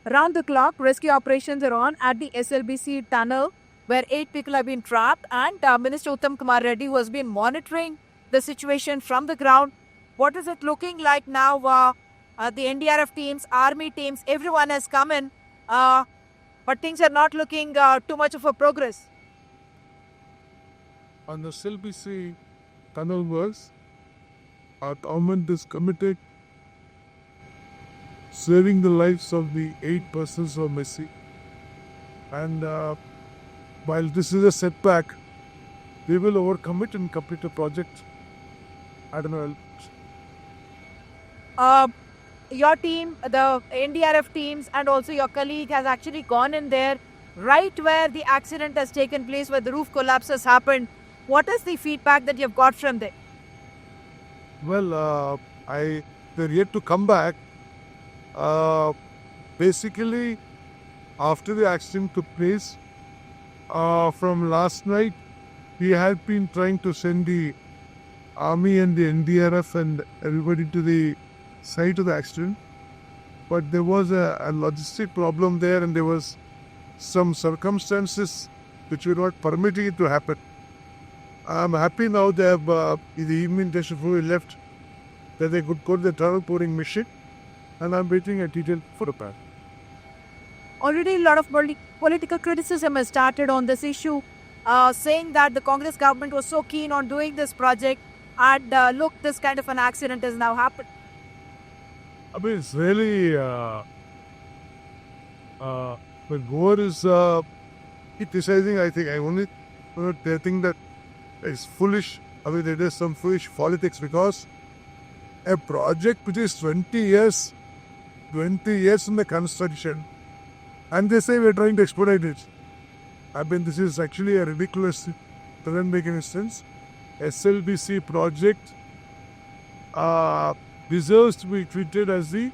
Round the clock, rescue operations are on at the SLBC tunnel where 8 people have been trapped, and Minister Uttam Kumar Reddy, who has been monitoring the situation from the ground. What is it looking like now? The NDRF teams, army teams, everyone has come in, but things are not looking too much of a progress. On the SLBC tunnel works, our government is committed saving the lives of the 8 persons who are missing. And while this is a setback, we will overcome it and complete the project. I don't know. Your team, the NDRF teams, and also your colleague has actually gone in there right where the accident has taken place, where the roof collapse has happened. What is the feedback that you've got from there? Well, they're yet to come back. Basically, after the accident took place, from last night, we had been trying to send the army and the NDRF and everybody to the site of the accident. But there was a logistic problem there, and there was some circumstances which were not permitting it to happen. I'm happy now they have, in the evening just before we left, that they could go to the tunnel pouring machine, and I'm waiting a detailed photograph. Already a lot of political criticism has started on this issue, saying that the Congress government was so keen on doing this project, and look, this kind of an accident has now happened. I mean, it's really, when Goa is criticizing, I think, they think that it's foolish. I mean, there is some foolish politics, because a project which is 20 years in the construction, and they say we're trying to expedite it. I mean, this is actually a ridiculous, doesn't make any sense. SLBC project deserves to be treated as the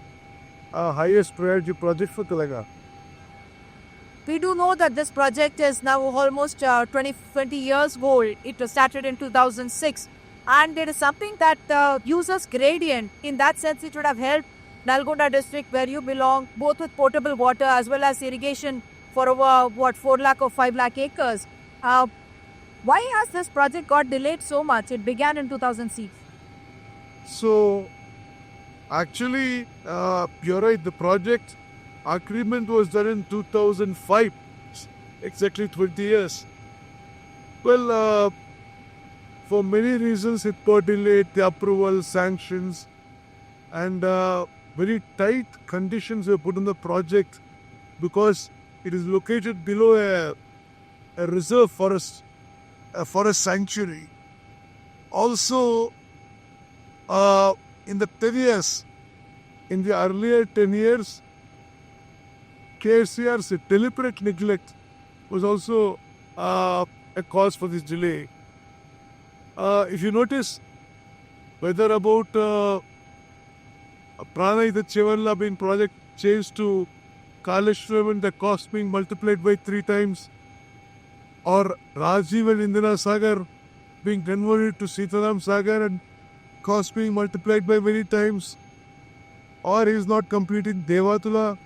highest priority project for Telangana. We do know that this project is now almost 20 years old. It was started in 2006. And it is something that uses gradient. In that sense, it would have helped Nalgonda district, where you belong, both with potable water as well as irrigation for over 4 lakh or 5 lakh acres. Why has this project got delayed so much? It began in 2006. So, actually, you're right, the project agreement was done in 2005, exactly 20 years. Well, for many reasons, it got delayed, the approval, sanctions, and very tight conditions were put on the project, because it is located below a reserve forest, a forest sanctuary. Also, in the 10 years, in the earlier 10 years, KCR's deliberate neglect was also a cause for this delay. If you notice, whether about Pranayita Chevalla being project changed to Kaleshwaram and the cost being multiplied by 3 times, or Rajiv and Indira Sagar being converted to Sitaram Sagar and cost being multiplied by many times, or he is not completing Devatula,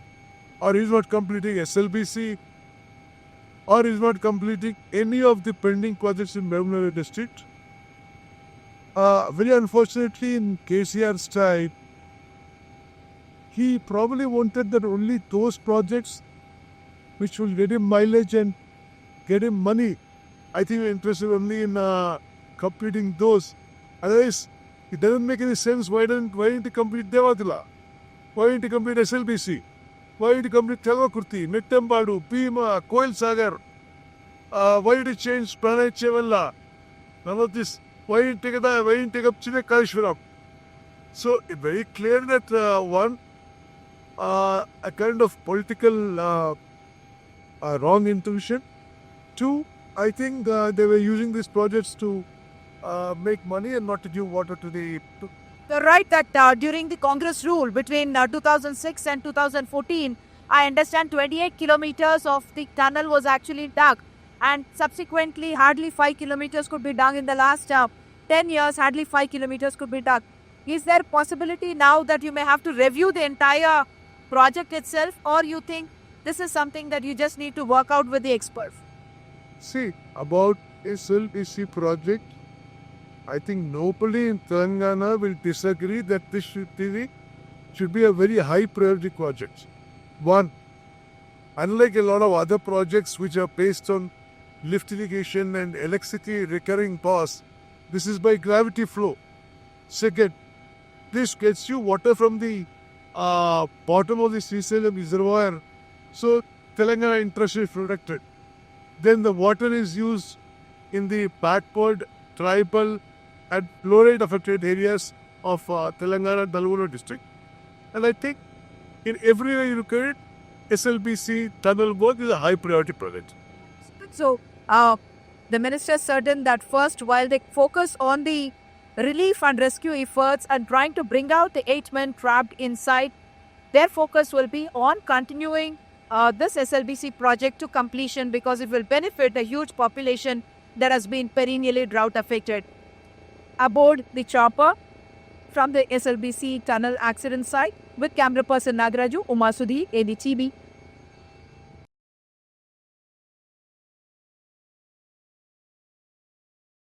or he is not completing SLBC, or he is not completing any of the pending projects in Mehboob district. Very unfortunately, in KCR's time, he probably wanted that only those projects which will get him mileage and get him money, I think we're interested only in completing those. Otherwise, it doesn't make any sense. Why didn't he complete Devatila? Why didn't he complete SLBC? Why did he complete Telvakurti, Nettambadu, Bhima, Koil Sagar? Why did he change Pranay Chevalla? None of this. Why didn't he take up Chile Kaleshwaram? So it's very clear that a kind of political wrong intuition. 2, I think they were using these projects to make money and not to give water to the... You're right that during the Congress rule between 2006 and 2014, I understand 28 kilometers of the tunnel was actually dug, and subsequently hardly 5 kilometers could be dug in the last 10 years, hardly 5 kilometers could be dug. Is there possibility now that you may have to review the entire project itself, or you think this is something that you just need to work out with the experts? See, about SLBC project, I think nobody in Telangana will disagree that this should be a very high priority project. One, unlike a lot of other projects which are based on lift irrigation and electricity recurring costs, this is by gravity flow. Second, this gets you water from the bottom of the Srisalam reservoir. So Telangana interest is protected. Then the water is used in the backward, tribal and fluoride affected areas of Telangana and Nalgonda district. And I think in every way you look at it, SLBC tunnel work is a high priority project. So, the minister is certain that first, while they focus on the relief and rescue efforts and trying to bring out the 8 men trapped inside, their focus will be on continuing this SLBC project to completion, because it will benefit a huge population that has been perennially drought affected. Aboard the chopper from the SLBC tunnel accident site with camera person Nagaraju, Uma Sudhi, ADTV.